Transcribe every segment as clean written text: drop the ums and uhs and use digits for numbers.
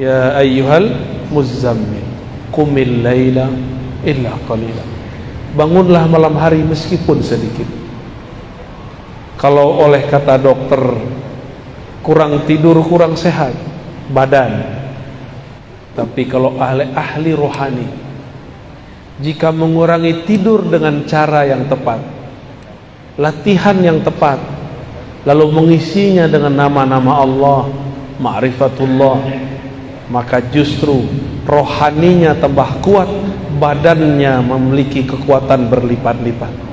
Ya ayyuhal muzzammil qumil laila illa qalila. Bangunlah malam hari meskipun sedikit. Kalau oleh kata dokter kurang tidur kurang sehat badan, tapi kalau ahli rohani, jika mengurangi tidur dengan cara yang tepat, latihan yang tepat, lalu mengisinya dengan nama-nama Allah, ma'rifatullah, maka justru rohaninya tambah kuat, badannya memiliki kekuatan berlipat-lipat.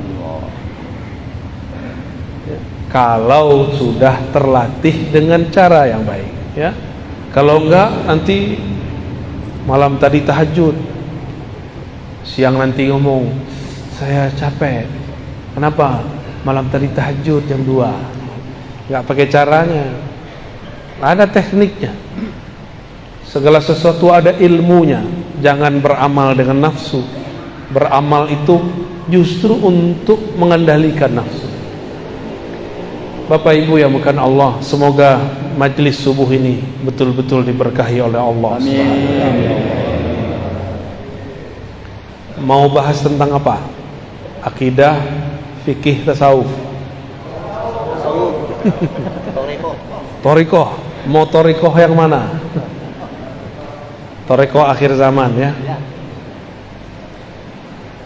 Kalau sudah terlatih dengan cara yang baik, ya. Kalau enggak, nanti malam tadi tahajud, siang nanti ngomong, saya capek. Kenapa? Malam tadi tahajud jam 2. Enggak pakai caranya, ada tekniknya. Segala sesuatu ada ilmunya. Jangan beramal dengan nafsu. Beramal itu justru untuk mengendalikan nafsu. Bapak Ibu yang bukan Allah, semoga majlis subuh ini betul-betul diberkahi oleh Allah. Amin. Mau bahas tentang apa? Akidah, fikih, tasawuf. Torikoh. Mau torikoh yang mana? Torikoh akhir zaman, ya.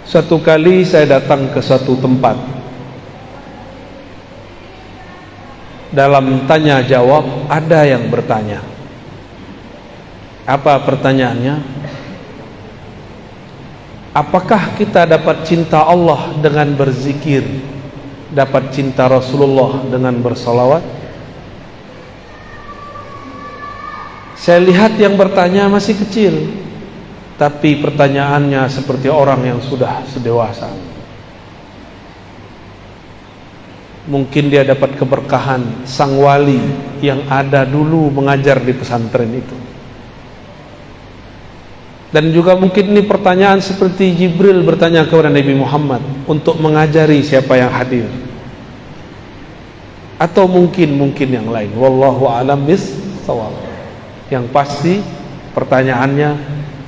Satu kali saya datang ke satu tempat. Dalam tanya jawab ada yang bertanya. Apa pertanyaannya? Apakah kita dapat cinta Allah dengan berzikir, dapat cinta Rasulullah dengan bersalawat? Saya lihat yang bertanya masih kecil, tapi pertanyaannya seperti orang yang sudah sedewasa. Mungkin dia dapat keberkahan sang wali yang ada dulu mengajar di pesantren itu. Dan juga mungkin ini pertanyaan seperti Jibril bertanya kepada Nabi Muhammad untuk mengajari siapa yang hadir. Atau mungkin yang lain. Wallahu a'lam bis-shawab. Yang pasti pertanyaannya,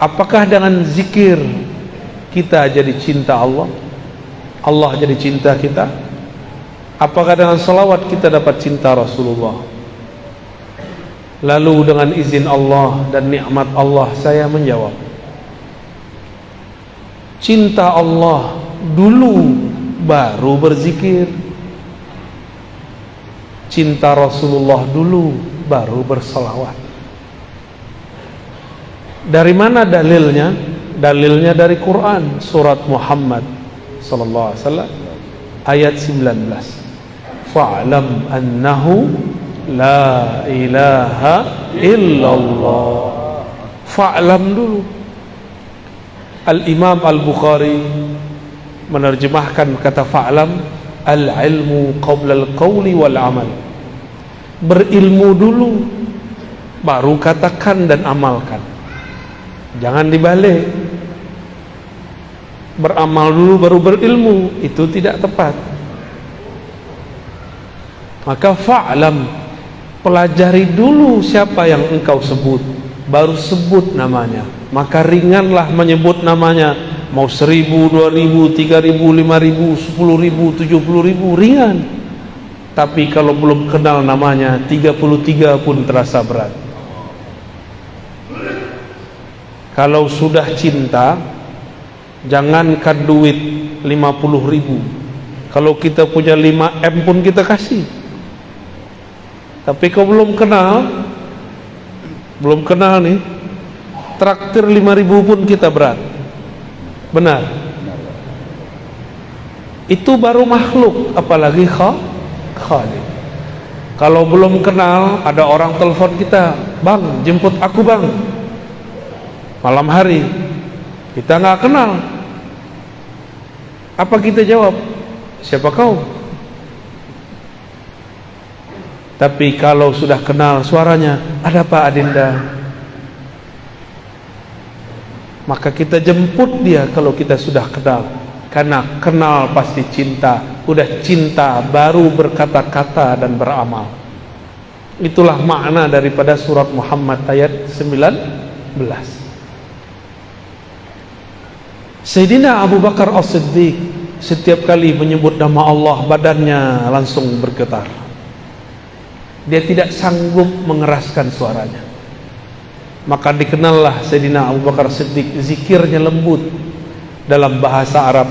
apakah dengan zikir kita jadi cinta Allah? Allah jadi cinta kita? Apakah dengan salawat kita dapat cinta Rasulullah? Lalu dengan izin Allah dan nikmat Allah saya menjawab, cinta Allah dulu baru berzikir, cinta Rasulullah dulu baru bersalawat. Dari mana dalilnya? Dalilnya dari Quran, surat Muhammad sallallahu alaihi wasallam ayat 19. Fa'lam annahu la ilaha illallah. Fa'lam dulu. Al-Imam Al-Bukhari menerjemahkan kata fa'lam, al-ilmu qabla al-qawli wal-amal. Berilmu dulu baru katakan dan amalkan. Jangan dibalik. Beramal dulu baru berilmu, itu tidak tepat. Maka fa'lam, pelajari dulu siapa yang engkau sebut, baru sebut namanya. Maka ringanlah menyebut namanya. Mau 1000, 2000, 3000, 5000, 10.000, 70.000, ringan. Tapi kalau belum kenal namanya, 33 pun terasa berat. Kalau sudah cinta, jangankan duit 50.000. Kalau kita punya 5M pun kita kasih. Tapi kalau belum kenal nih, traktir 5.000 pun kita berat. Benar. Itu baru makhluk, apalagi Khaliq. Kalau belum kenal, ada orang telepon kita, bang, jemput aku bang, malam hari, kita nggak kenal. Apa kita jawab? Siapa kau? Tapi kalau sudah kenal suaranya, ada apa Adinda? Maka kita jemput dia kalau kita sudah kenal. Karena kenal pasti cinta. Udah cinta baru berkata-kata dan beramal. Itulah makna daripada surat Muhammad ayat 19. Sayyidina Abu Bakar As-Siddiq setiap kali menyebut nama Allah badannya langsung bergetar. Dia tidak sanggup mengeraskan suaranya. Maka dikenallah Sayyidina Abu Bakar As-Siddiq, zikirnya lembut. Dalam bahasa Arab,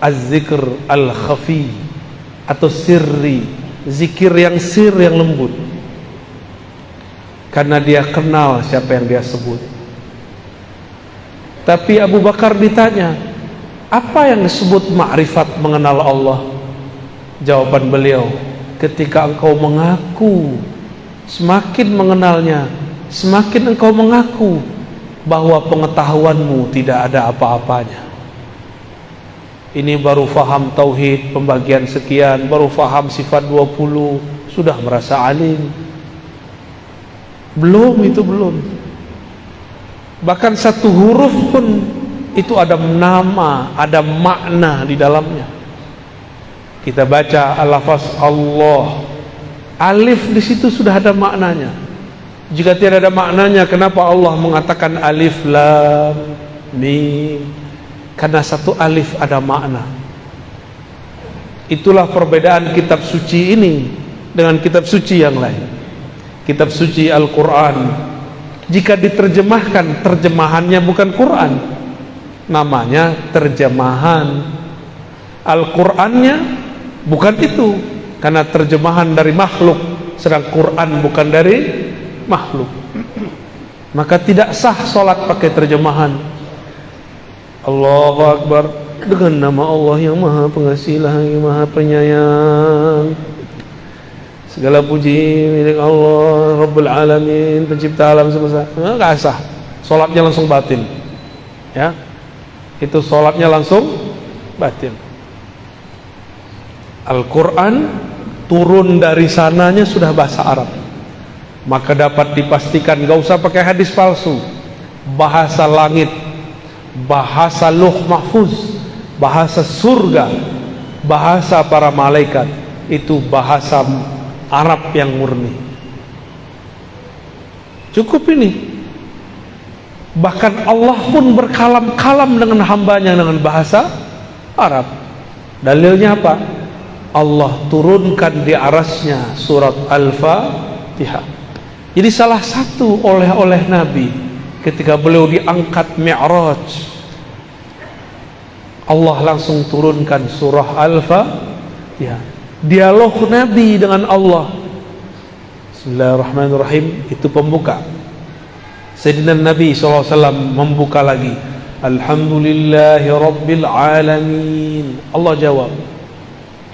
az-zikr al-khafi atau sirri, zikir yang sir, yang lembut. Karena dia kenal siapa yang dia sebut. Tapi Abu Bakar ditanya, apa yang disebut ma'rifat, mengenal Allah? Jawaban beliau, ketika engkau mengaku semakin mengenalnya, semakin engkau mengaku bahwa pengetahuanmu tidak ada apa-apanya. Ini baru faham tauhid, pembagian sekian, baru faham sifat 20, sudah merasa alim. Belum, itu belum. Bahkan satu huruf pun itu ada nama, ada makna di dalamnya. Kita baca al-lafaz Allah, alif di situ sudah ada maknanya. Jika tidak ada maknanya, kenapa Allah mengatakan alif lam mim? Karena satu alif ada makna. Itulah perbedaan kitab suci ini dengan kitab suci yang lain. Kitab suci Al-Quran, jika diterjemahkan, terjemahannya bukan Quran, namanya terjemahan. Al-Qurannya bukan itu, karena terjemahan dari makhluk, sedang Quran bukan dari makhluk. Maka tidak sah sholat pakai terjemahan. Allahu Akbar, dengan nama Allah yang Maha Pengasih lagi Maha Penyayang. Segala puji milik Allah Rabbul Alamin, pencipta alam semesta. Enggak sah, sholatnya langsung batil. Ya, itu sholatnya langsung batil. Al-Quran turun dari sananya sudah bahasa Arab, maka dapat dipastikan gak usah pakai hadis palsu. Bahasa langit, bahasa Lauh Mahfuz, bahasa surga, bahasa para malaikat, itu bahasa Arab yang murni. Cukup ini. Bahkan Allah pun berkalam-kalam dengan hambanya dengan bahasa Arab. Dalilnya apa? Allah turunkan di arasnya surat Al-Fatihah. Jadi salah satu oleh Nabi ketika beliau diangkat Mi'raj, Allah langsung turunkan surah Al-Fatihah. Dialog Nabi dengan Allah. Bismillahirrahmanirrahim, itu pembuka. Sayyidina Nabi SAW membuka lagi, Alhamdulillahi Rabbil Alamin. Allah jawab,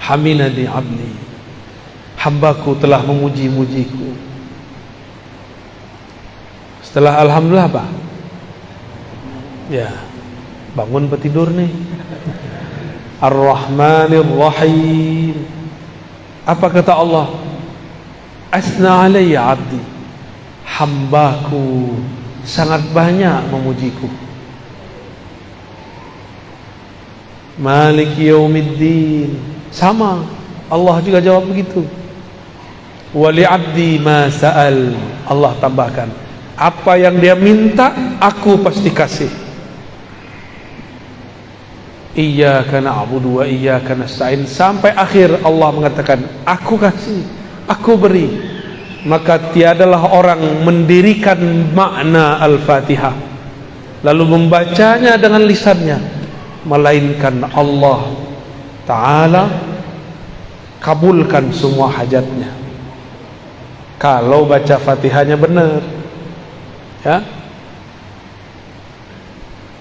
Hamidani abdi, hambaku telah memuji-mujiku. Setelah Alhamdulillah apa? Ya, bangun petidur nih. Ar-Rahmanir Rahim. Apa kata Allah? Asna alayya abdi, hambaku sangat banyak memujiku. Maliki yaumiddin, sama Allah juga jawab begitu. Wali abdi ma sa'al, Allah tambahkan, apa yang dia minta aku pasti kasih. Iyyaka na'budu wa iyyaka nasta'in, sampai akhir Allah mengatakan aku kasih, aku beri. Maka tiadalah orang mendirikan makna Al-Fatihah lalu membacanya dengan lisannya, melainkan Allah Ta'ala kabulkan semua hajatnya kalau baca Fatihahnya benar. Ya,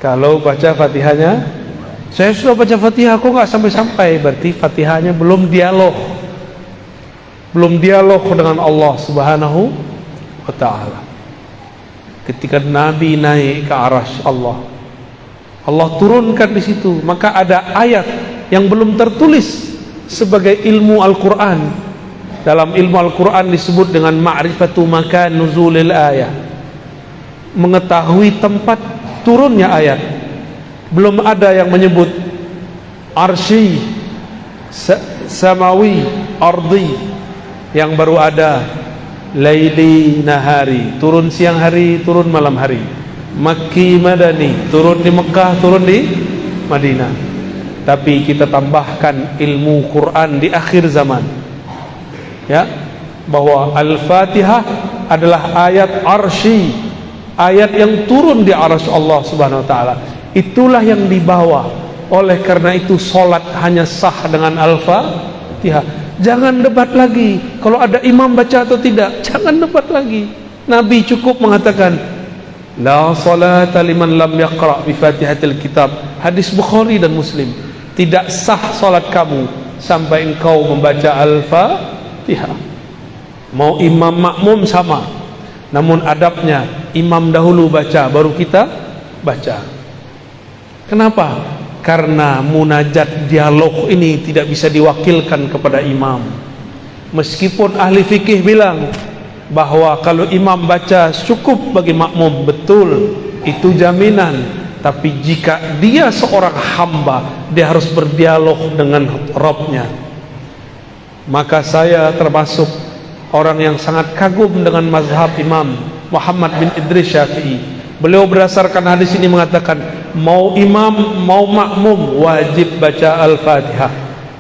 kalau baca Fatihahnya, saya sudah baca Fatihah kok nggak sampai-sampai, berarti Fatihahnya belum dialog, belum dialog dengan Allah Subhanahu wa Ta'ala. Ketika Nabi naik ke arasy Allah, Allah turunkan di situ, maka ada ayat yang belum tertulis sebagai ilmu Al-Quran. Dalam ilmu Al-Quran disebut dengan ma'rifatu makan nuzulil ayat, mengetahui tempat turunnya ayat. Belum ada yang menyebut arsy, samawi, ardi, yang baru ada laili nahari, turun siang hari, turun malam hari. Makki madani, turun di Mekah, turun di Madinah. Tapi kita tambahkan ilmu Quran di akhir zaman, ya, bahwa Al-Fatihah adalah ayat arsy, ayat yang turun di arsy Allah Subhanahu wa taala. Itulah yang dibawa. Oleh karena itu salat hanya sah dengan Al-Fatihah. Jangan debat lagi kalau ada imam baca atau tidak. Jangan debat lagi. Nabi cukup mengatakan la salata liman lam yaqra bi Fatihatil Kitab. Hadis Bukhari dan Muslim. Tidak sah salat kamu sampai engkau membaca Al-Fatihah. Mau imam makmum sama, namun adabnya imam dahulu baca baru kita baca. Kenapa? Karena munajat dialog ini tidak bisa diwakilkan kepada imam. Meskipun ahli fikih bilang bahwa kalau imam baca cukup bagi makmum, betul, itu jaminan. Tapi jika dia seorang hamba, dia harus berdialog dengan Rabbnya. Maka saya termasuk orang yang sangat kagum dengan mazhab Imam Muhammad bin Idris Syafi'i. Beliau berdasarkan hadis ini mengatakan, mau imam mau makmum wajib baca Al-Fatihah,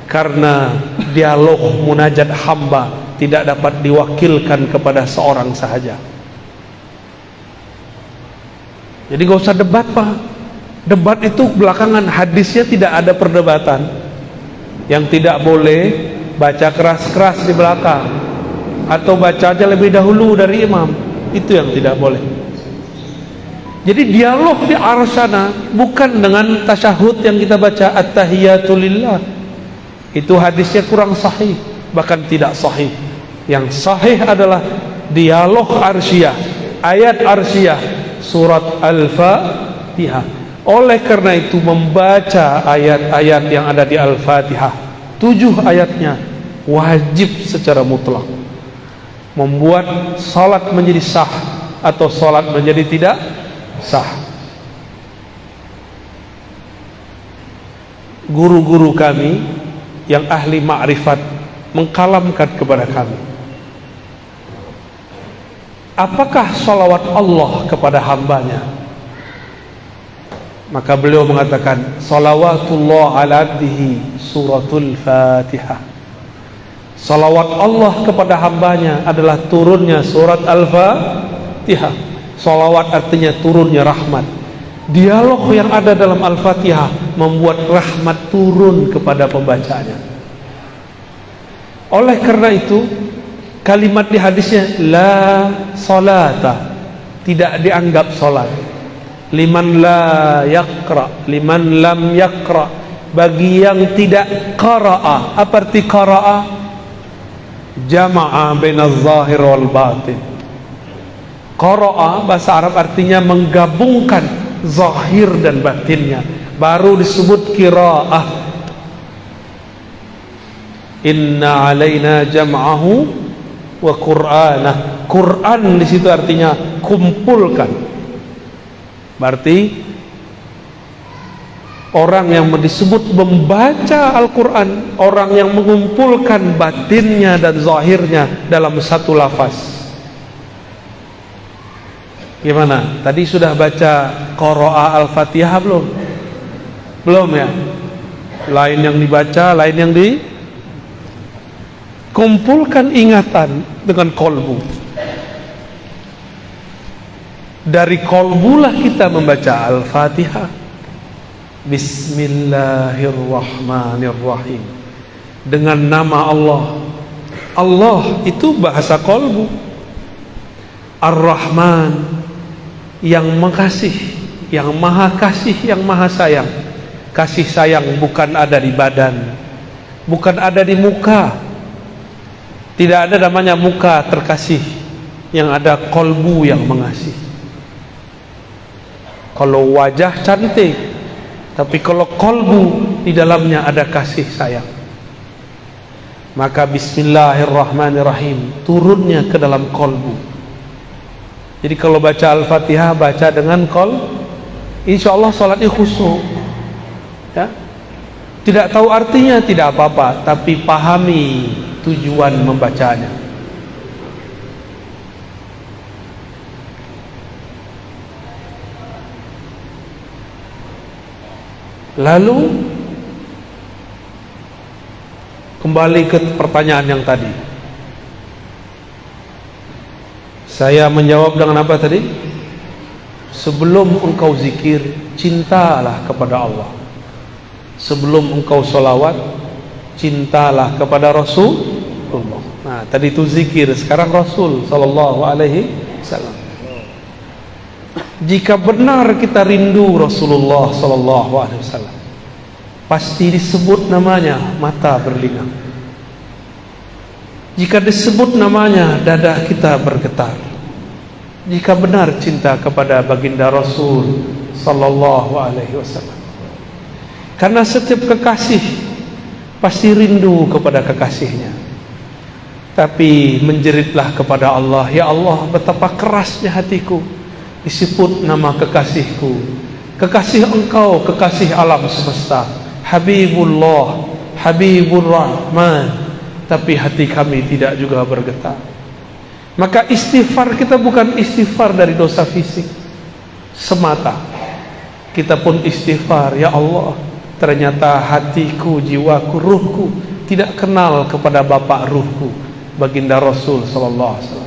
karena dialog munajat hamba tidak dapat diwakilkan kepada seorang sahaja. Jadi gak usah debat, Pak. Debat itu belakangan, hadisnya tidak ada perdebatan. Yang tidak boleh baca keras-keras di belakang, atau baca aja lebih dahulu dari imam, itu yang tidak boleh. Jadi dialog di arah sana bukan dengan tasyahud yang kita baca at-tahiyatulillah. Itu hadisnya kurang sahih, bahkan tidak sahih. Yang sahih adalah dialog arsyah, ayat arsyah, surat Al-Fatihah. Oleh karena itu membaca ayat-ayat yang ada di Al-Fatihah, 7 ayatnya, wajib secara mutlak. Membuat salat menjadi sah atau salat menjadi tidak sah. Guru-guru kami yang ahli ma'rifat mengkalamkan kepada kami, apakah salawat Allah kepada hambanya? Maka beliau mengatakan, salawatullah ala abdihi suratul Fatihah. Salawat Allah kepada hambanya adalah turunnya surat Al-Fatihah. Salawat artinya turunnya rahmat. Dialog yang ada dalam Al-Fatihah membuat rahmat turun kepada pembacanya. Oleh karena itu, kalimat di hadisnya la salata, tidak dianggap salat. Liman la yaqra, liman lam yaqra, bagi yang tidak qara'a. Apa arti qara'a? Jama'a bainaz zahir wal batin. Qara'a bahasa Arab artinya menggabungkan zahir dan batinnya, baru disebut qira'ah. Inna alaina jam'ahu wa qur'anah. Quran di situ artinya kumpulkan. Berarti orang yang disebut membaca Al-Quran, orang yang mengumpulkan batinnya dan zahirnya dalam satu lafaz. Gimana? Tadi sudah baca qira'a Al-Fatihah belum? Belum ya? Lain yang dibaca, lain yang dikumpulkan ingatan dengan kolbu. Dari kolbulah kita membaca Al-Fatihah. Bismillahirrahmanirrahim. Dengan nama Allah. Allah itu bahasa kolbu. Ar-Rahman, yang mengasihi, yang maha kasih, yang maha sayang. Kasih sayang bukan ada di badan, bukan ada di muka. Tidak ada namanya muka terkasih, yang ada kolbu yang mengasihi. Kalau wajah cantik, tapi kalau kolbu di dalamnya ada kasih sayang, maka bismillahirrahmanirrahim turunnya ke dalam kolbu. Jadi kalau baca Al-Fatihah, baca dengan insya Allah salatnya khusyuk ya. Tidak tahu artinya tidak apa-apa, tapi pahami tujuan membacanya. Lalu kembali ke pertanyaan yang tadi. Saya menjawab dengan apa tadi? Sebelum engkau zikir, cintalah kepada Allah. Sebelum engkau sholawat, cintalah kepada Rasulullah. Nah, tadi itu zikir, sekarang Rasul sallallahu alaihi wasallam. Jika benar kita rindu Rasulullah sallallahu alaihi wasallam, pasti disebut namanya, mata berlinang. Jika disebut namanya, dada kita bergetar. Jika benar cinta kepada baginda Rasul sallallahu alaihi wasallam. Karena setiap kekasih pasti rindu kepada kekasihnya. Tapi menjeritlah kepada Allah, ya Allah, betapa kerasnya hatiku disebut nama kekasihku. Kekasih engkau, kekasih alam semesta, Habibullah, Habibur Rahman, tapi hati kami tidak juga bergetar. Maka istighfar kita bukan istighfar dari dosa fisik semata. Kita pun istighfar, ya Allah, ternyata hatiku, jiwaku, ruhku tidak kenal kepada Bapak ruhku, baginda Rasul sallallahu alaihi wasallam.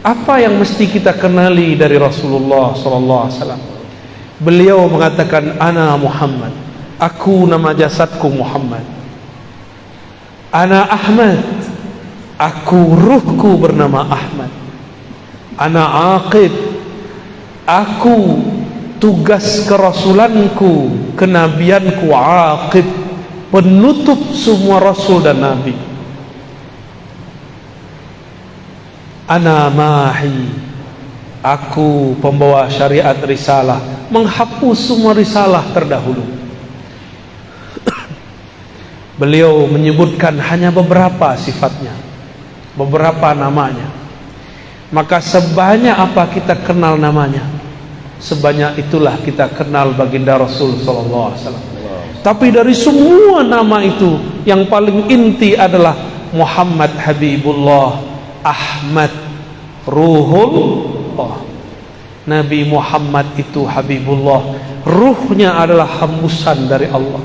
Apa yang mesti kita kenali dari Rasulullah sallallahu alaihi wasallam? Beliau mengatakan, ana Muhammad, aku nama jasadku Muhammad. Ana Ahmad, aku ruhku bernama Ahmad. Ana Aqib, aku tugas kerasulanku, kenabianku Aqib, penutup semua rasul dan nabi. Ana Mahi, aku pembawa syariat risalah, menghapus semua risalah terdahulu. Beliau menyebutkan hanya beberapa sifatnya, beberapa namanya. Maka sebanyak apa kita kenal namanya, sebanyak itulah kita kenal baginda Rasul sallallahu alaihi wasallam. Tapi dari semua nama itu, yang paling inti adalah Muhammad Habibullah, Ahmad Ruhullah. Nabi Muhammad itu Habibullah, ruhnya adalah hembusan dari Allah.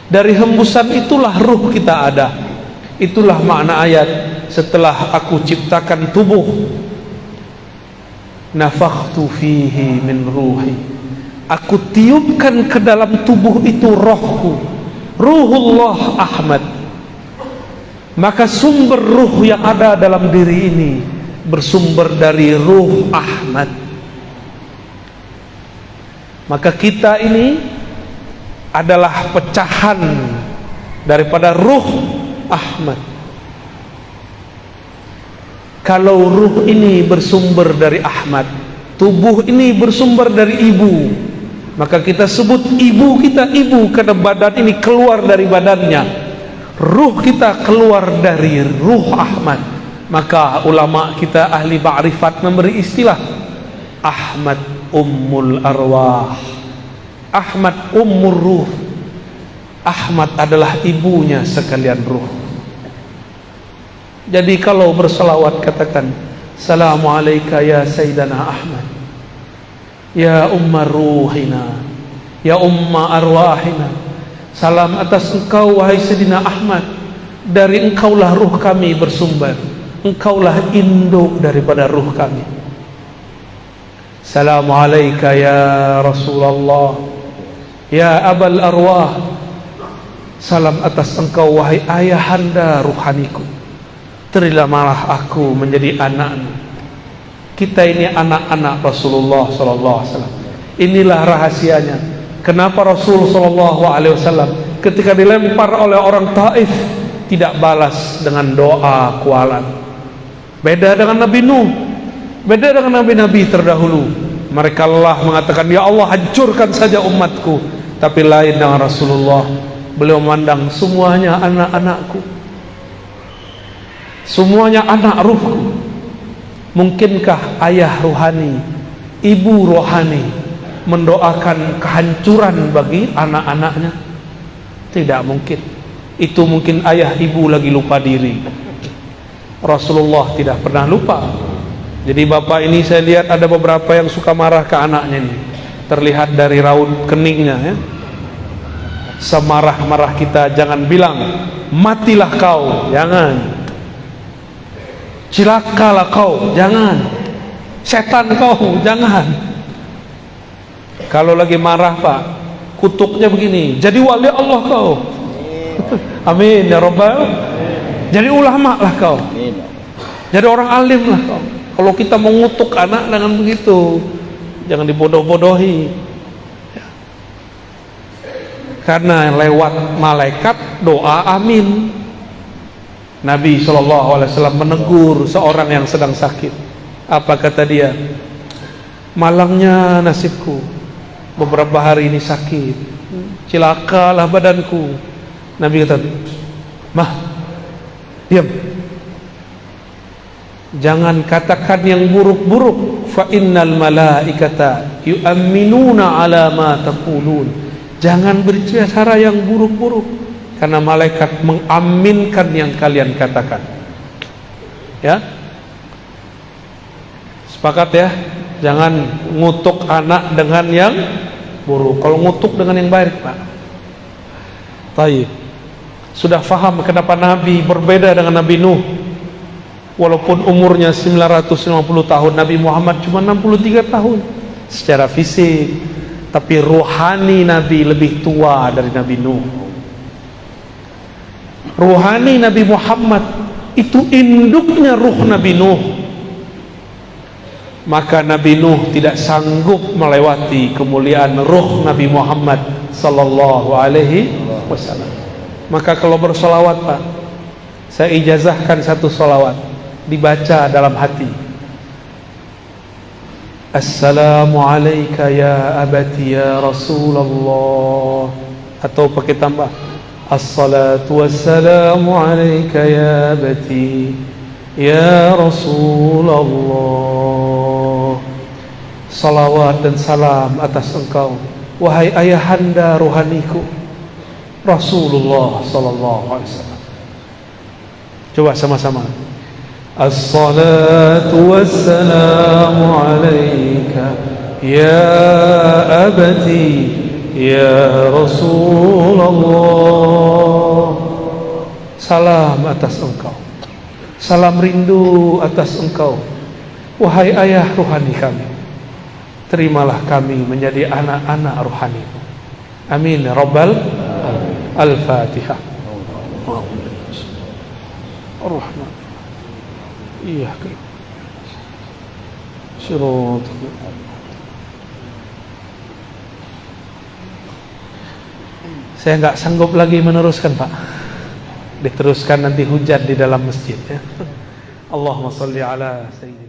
Dari hembusan itulah ruh kita ada. Itulah makna ayat, setelah aku ciptakan tubuh, nafakhtu fihi min ruhi, aku tiupkan ke dalam tubuh itu rohku, Ruhullah Ahmad. Maka sumber ruh yang ada dalam diri ini bersumber dari ruh Ahmad. Maka kita ini adalah pecahan daripada ruh Ahmad. Kalau ruh ini bersumber dari Ahmad, tubuh ini bersumber dari ibu, maka kita sebut ibu kita ibu, karena badan ini keluar dari badannya. Ruh kita keluar dari ruh Ahmad. Maka ulama kita ahli ma'rifat memberi istilah Ahmad Ummul Arwah, Ahmad Ummur Ruh. Ahmad adalah ibunya sekalian ruh. Jadi kalau berselawat katakan, Assalamu alayka ya Sayyidana Ahmad, ya Ummar Ruhina, ya Umma Arwahina. Salam atas engkau wahai Sayyidina Ahmad, dari engkaulah ruh kami bersumber, engkaulah induk daripada ruh kami. Assalamu alayka ya Rasulullah, ya Abal Arwah. Salam atas engkau wahai ayahanda ruhaniku, terimalah aku menjadi anakmu. Kita ini anak-anak Rasulullah sallallahu alaihi wasallam. Inilah rahasianya. Kenapa Rasul sallallahu alaihi wasallam ketika dilempar oleh orang Taif tidak balas dengan doa kualan. Beda dengan Nabi Nuh, beda dengan nabi-nabi terdahulu. Mereka lah mengatakan, ya Allah hancurkan saja umatku. Tapi lain dengan Rasulullah, beliau memandang semuanya anak-anakku, semuanya anak ruhku. Mungkinkah ayah rohani, ibu rohani mendoakan kehancuran bagi anak-anaknya? Tidak mungkin. Itu mungkin ayah ibu lagi lupa diri. Rasulullah tidak pernah lupa. Jadi bapak ini saya lihat ada beberapa yang suka marah ke anaknya ini. Terlihat dari raut keningnya ya. Semarah-marah kita jangan bilang matilah kau, jangan. Cilakalah kau, jangan. Setan kau, jangan. Kalau lagi marah Pak, kutuknya begini, jadi wali Allah kau. Amin ya Rabbal. Jadi ulama lah kau. Jadi orang alim lah kau. Kalau kita mengutuk anak dengan begitu, jangan dibodoh-bodohi. Karena lewat malaikat doa amin. Nabi SAW menegur seorang yang sedang sakit. Apa kata dia? Malangnya nasibku, beberapa hari ini sakit, cilakalah badanku. Nabi kata, mah, diam, jangan katakan yang buruk-buruk. Fa innal malaikata yu'minuna ala ma taqulun. Jangan berbicara yang buruk-buruk, karena malaikat mengaminkan yang kalian katakan. Ya, sepakat ya. Jangan ngutuk anak dengan yang buruk. Kalau ngutuk dengan yang baik Pak. Baik. Sudah faham kenapa Nabi berbeda dengan Nabi Nuh. Walaupun umurnya 950 tahun, Nabi Muhammad cuma 63 tahun secara fisik. Tapi ruhani Nabi lebih tua dari Nabi Nuh. Ruhani Nabi Muhammad itu induknya ruh Nabi Nuh. Maka Nabi Nuh tidak sanggup melewati kemuliaan ruh Nabi Muhammad sallallahu alaihi wasallam. Maka kalau bersolawat Pak, saya ijazahkan satu solawat, dibaca dalam hati. Assalamu alayka ya abati ya Rasulullah. Atau pakai tambah, Assalatu wassalamu alayka ya abati ya Rasulullah. Salawat dan salam atas engkau, wahai ayahanda ruhaniku Rasulullah sallallahu alaihi wasallam. Coba sama-sama. As-salatu wassalamu alayka ya abati ya Rasulullah. Salam atas engkau, salam rindu atas engkau, wahai ayah ruhani kami. Terimalah kami menjadi anak-anak ruhani. Amin ya Rabbal. Al-Fatihah. Ar-Rahman. Iya. Syurut. Saya nggak sanggup lagi meneruskan Pak. Diteruskan nanti hujan di dalam masjid ya. Allahumma sholli ala sayyidina